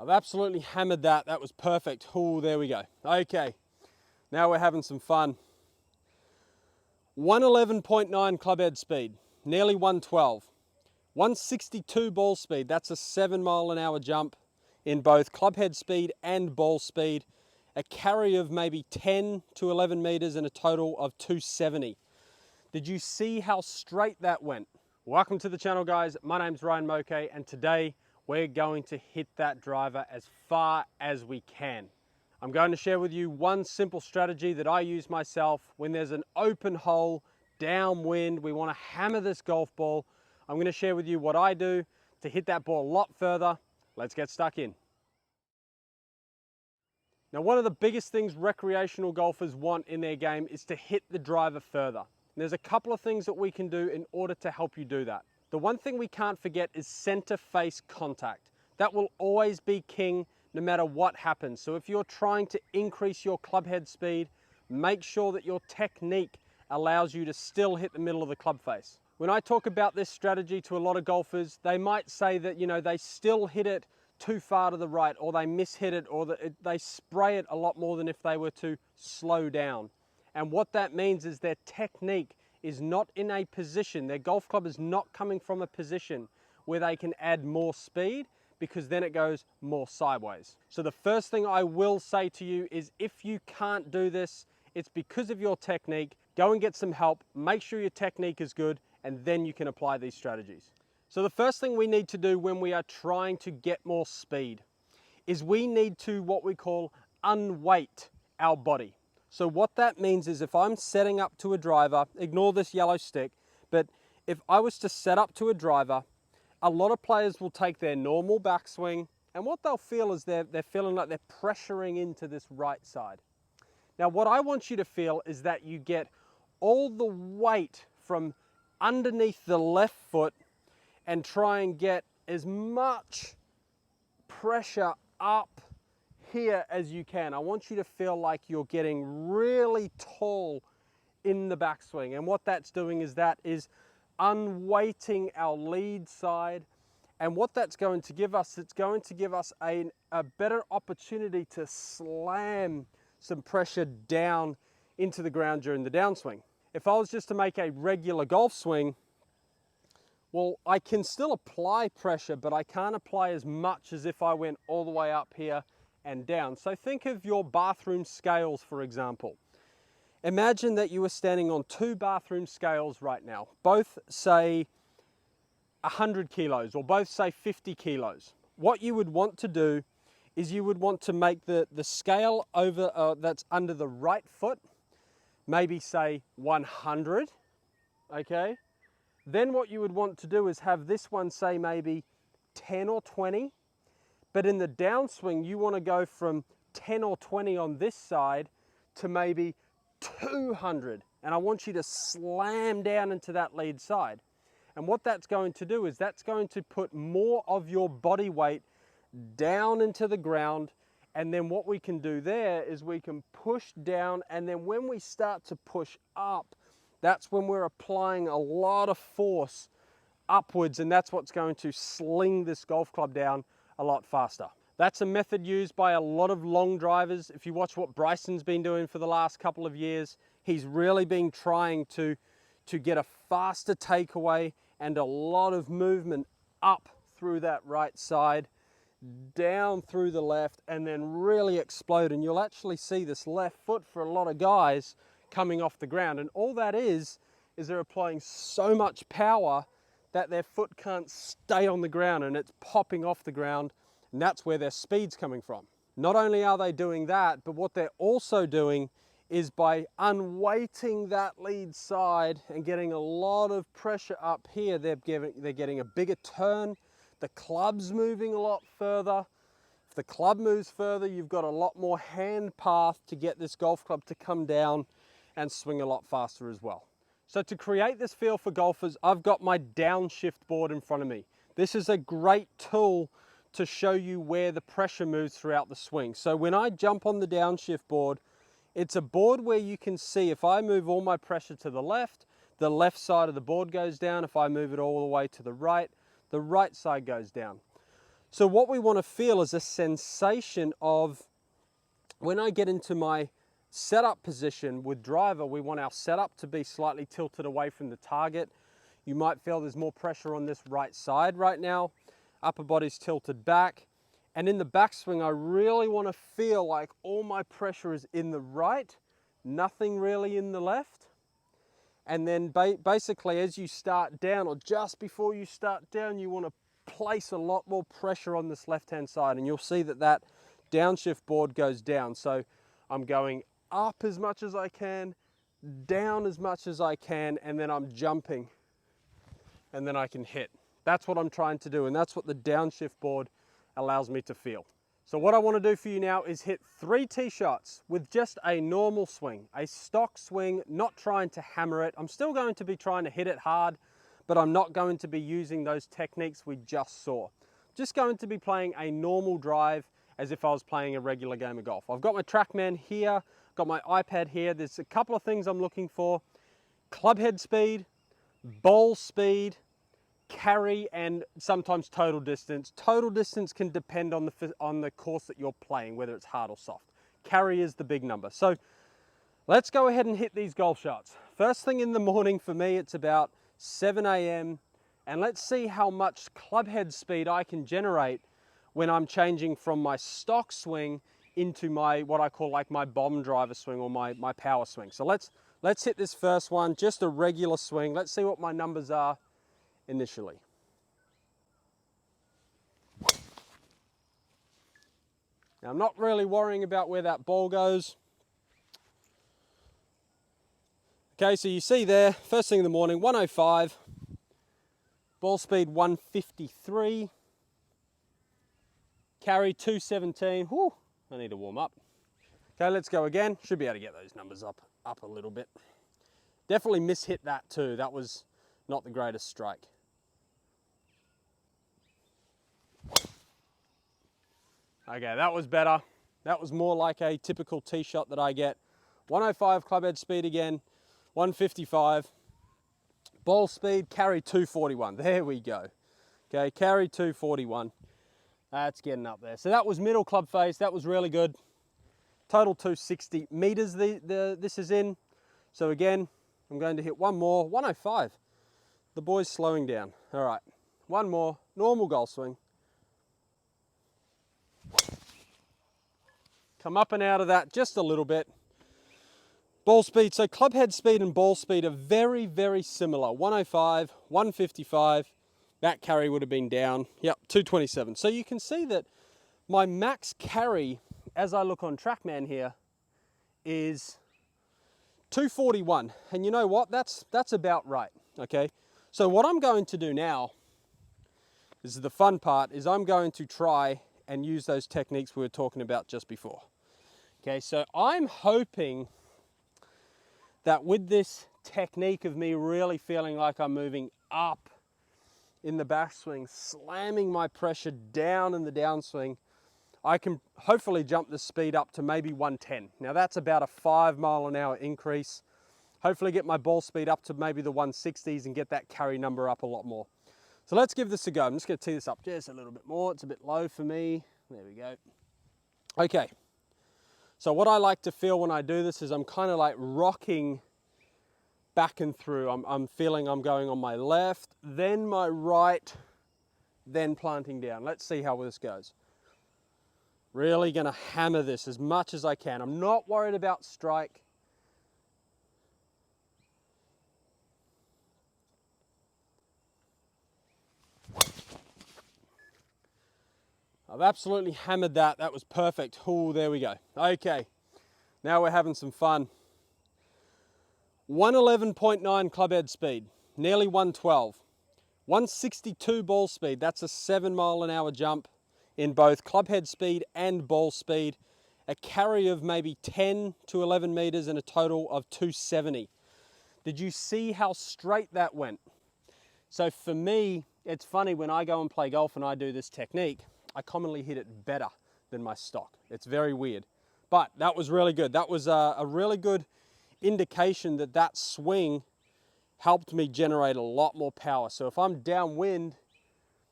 I've absolutely hammered that. That was perfect. Oh, there we go. Okay, now we're having some fun. 111.9 club head speed, nearly 112. 162 ball speed, that's a 7 mile an hour jump in both club head speed and ball speed. A carry of maybe 10 to 11 meters and a total of 270. Did you see how straight that went? Welcome to the channel, guys. My name's Ryan Mouque, and today we're going to hit that driver as far as we can. I'm going to share with you one simple strategy that I use myself when there's an open hole, downwind, we want to hammer this golf ball. I'm going to share with you what I do to hit that ball a lot further. Let's get stuck in. Now, one of the biggest things recreational golfers want in their game is to hit the driver further. And there's a couple of things that we can do in order to help you do that. The one thing we can't forget is center face contact. That will always be king no matter what happens. So if you're trying to increase your club head speed, make sure that your technique allows you to still hit the middle of the club face. When I talk about this strategy to a lot of golfers, they might say that, they still hit it too far to the right, or they mishit it, or they spray it a lot more than if they were to slow down. And what that means is their technique is not in a position, their golf club is not coming from a position where they can add more speed, because then it goes more sideways. So the first thing I will say to you is, if you can't do this, it's because of your technique. Go and get some help, make sure your technique is good, and then you can apply these strategies. So the first thing we need to do when we are trying to get more speed is we need to, what we call, unweight our body. So what that means is, if I'm setting up to a driver, ignore this yellow stick, but if I was to set up to a driver, a lot of players will take their normal backswing, and what they'll feel is they're feeling like they're pressuring into this right side. Now, what I want you to feel is that you get all the weight from underneath the left foot and try and get as much pressure up here as you can. I want you to feel like you're getting really tall in the backswing. And what that's doing is unweighting our lead side. And what that's going to give us, it's going to give us a better opportunity to slam some pressure down into the ground during the downswing. If I was just to make a regular golf swing, well, I can still apply pressure, but I can't apply as much as if I went all the way up here and down. So think of your bathroom scales, for example. Imagine that you were standing on two bathroom scales right now, both say 100 kilos or both say 50 kilos. What you would want to do is you would want to make the scale over that's under the right foot, maybe say 100, okay? Then what you would want to do is have this one say maybe 10 or 20, but in the downswing you want to go from 10 or 20 on this side to maybe 200, and I want you to slam down into that lead side. And what that's going to do is that's going to put more of your body weight down into the ground, and then what we can do there is we can push down, and then when we start to push up, that's when we're applying a lot of force upwards, and that's what's going to sling this golf club down a lot faster. That's a method used by a lot of long drivers. If you watch what Bryson's been doing for the last couple of years, he's really been trying to get a faster takeaway and a lot of movement up through that right side, down through the left, and then really explode. And you'll actually see this left foot for a lot of guys coming off the ground. And all that is they're applying so much power that their foot can't stay on the ground, and it's popping off the ground. And that's where their speed's coming from. Not only are they doing that, but what they're also doing is by unweighting that lead side and getting a lot of pressure up here, they're getting a bigger turn. The club's moving a lot further. If the club moves further, you've got a lot more hand path to get this golf club to come down and swing a lot faster as well. So to create this feel for golfers, I've got my downshift board in front of me. This is a great tool to show you where the pressure moves throughout the swing. So when I jump on the downshift board, it's a board where you can see if I move all my pressure to the left side of the board goes down. If I move it all the way to the right side goes down. So what we want to feel is a sensation of, when I get into my setup position with driver, we want our setup to be slightly tilted away from the target. You might feel there's more pressure on this right side right now. Upper body's tilted back. And in the backswing, I really want to feel like all my pressure is in the right, nothing really in the left. And then basically as you start down, or just before you start down, you want to place a lot more pressure on this left-hand side, and you'll see that that downshift board goes down. So I'm going up as much as I can, down as much as I can, and then I'm jumping, and then I can hit. That's what I'm trying to do, and that's what the downshift board allows me to feel. So what I want to do for you now is hit 3 tee shots with just a normal swing, a stock swing, not trying to hammer it. I'm still going to be trying to hit it hard, but I'm not going to be using those techniques we just saw. Just going to be playing a normal drive as if I was playing a regular game of golf. I've got my TrackMan here, got my iPad here. There's a couple of things I'm looking for: club head speed, ball speed, carry, and sometimes total distance. Total distance can depend on the course that you're playing, whether it's hard or soft. Carry is the big number. So let's go ahead and hit these golf shots. First thing in the morning for me, it's about 7 a.m. and let's see how much club head speed I can generate when I'm changing from my stock swing into my, what I call like my bomb driver swing, or my power swing. So let's hit this first one, just a regular swing. Let's see what my numbers are initially. Now I'm not really worrying about where that ball goes. Okay, so you see there, first thing in the morning, 105, ball speed 153, carry 217. Whew, I need to warm up. Okay, let's go again. Should be able to get those numbers up a little bit. Definitely mishit that too. That was not the greatest strike. Okay, that was better. That was more like a typical tee shot that I get. 105 club head speed again, 155. Ball speed, carry 241. There we go. Okay, carry 241. That's getting up there. So that was middle club face. That was really good. Total 260 meters this is in. So again, I'm going to hit one more, 105. The boy's slowing down. All right, one more, normal golf swing. Come up and out of that just a little bit. Ball speed, so club head speed and ball speed are very, very similar. 105, 155, that carry would have been down, yep, 227. So you can see that my max carry, as I look on TrackMan here, is 241. And you know what, that's about right, okay? So what I'm going to do now, this is the fun part, is I'm going to try and use those techniques we were talking about just before. Okay, so I'm hoping that with this technique of me really feeling like I'm moving up in the backswing, slamming my pressure down in the downswing, I can hopefully jump the speed up to maybe 110. Now that's about a 5 mile an hour increase. Hopefully get my ball speed up to maybe the 160s and get that carry number up a lot more. So let's give this a go. I'm just going to tee this up just a little bit more. It's a bit low for me. There we go. Okay. So what I like to feel when I do this is I'm kind of like rocking back and through. I'm feeling I'm going on my left, then my right, then planting down. Let's see how this goes. Really going to hammer this as much as I can. I'm not worried about strike. I've absolutely hammered that. That was perfect. Oh, there we go. Okay, now we're having some fun. 111.9 club head speed, nearly 112. 162 ball speed, that's a 7 mile an hour jump in both club head speed and ball speed. A carry of maybe 10 to 11 meters and a total of 270. Did you see how straight that went? So for me, it's funny when I go and play golf and I do this technique, I commonly hit it better than my stock. It's very weird, but that was really good. That was a really good indication that that swing helped me generate a lot more power. So if I'm downwind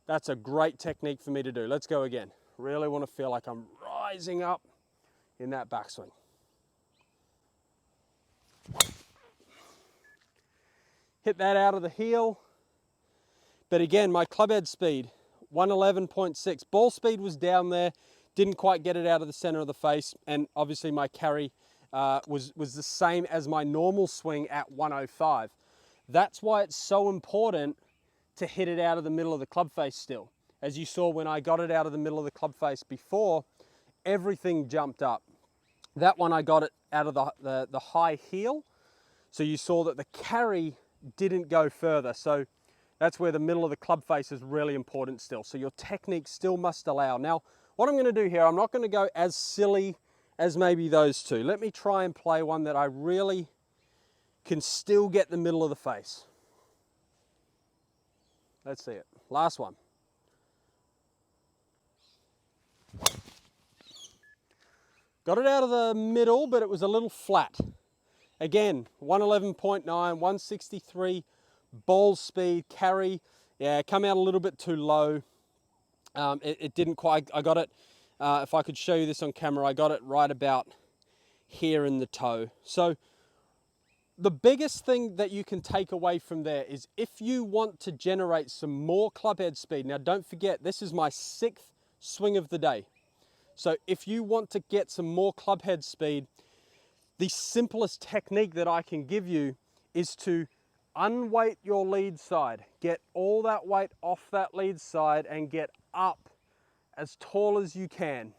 That's a great technique for me to do. Let's go again. Really want to feel like I'm rising up in that backswing. Hit that out of the heel. But again, my club head speed, 111.6. Ball speed was down there, didn't quite get it out of the center of the face, and obviously my carry was the same as my normal swing at 105. That's why it's so important to hit it out of the middle of the club face still. As you saw when I got it out of the middle of the club face before, everything jumped up. That one I got it out of the high heel, so you saw that the carry didn't go further. So that's where the middle of the club face is really important still. So your technique still must allow. Now, what I'm going to do here, I'm not going to go as silly as maybe those two. Let me try and play one that I really can still get the middle of the face. Let's see it. Last one. Got it out of the middle, but it was a little flat. Again, 111.9, 163 ball speed, carry. Yeah, come out a little bit too low. It didn't quite, I got it, if I could show you this on camera, I got it right about here in the toe. So the biggest thing that you can take away from there is if you want to generate some more club head speed, now don't forget, this is my 6th swing of the day. So if you want to get some more club head speed, the simplest technique that I can give you is to unweight your lead side. Get all that weight off that lead side and get up as tall as you can.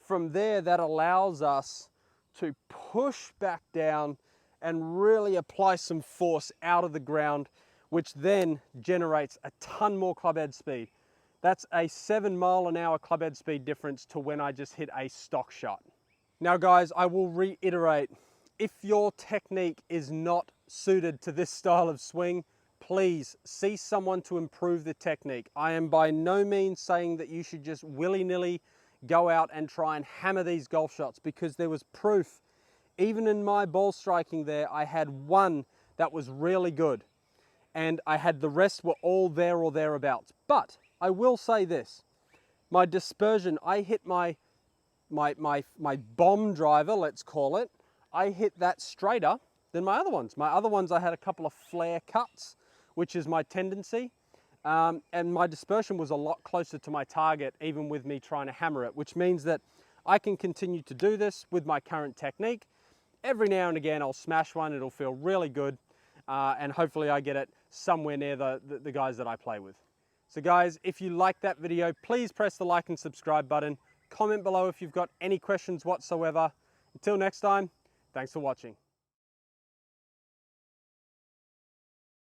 From there, that allows us to push back down and really apply some force out of the ground, which then generates a ton more club head speed. That's a 7 mile/h club head speed difference to when I just hit a stock shot. Now guys, I will reiterate, if your technique is not suited to this style of swing, please see someone to improve the technique. I am by no means saying that you should just willy-nilly go out and try and hammer these golf shots, because there was proof. Even in my ball striking there, I had one that was really good, and I had the rest were all there or thereabouts. But I will say this, my dispersion, I hit my bomb driver, let's call it, I hit that straighter than my other ones. My other ones, I had a couple of flare cuts, which is my tendency, and my dispersion was a lot closer to my target, even with me trying to hammer it, which means that I can continue to do this with my current technique. Every now and again, I'll smash one, it'll feel really good, and hopefully I get it somewhere near the guys that I play with. So guys, if you like that video, please press the like and subscribe button. Comment below if you've got any questions whatsoever. Until next time, thanks for watching.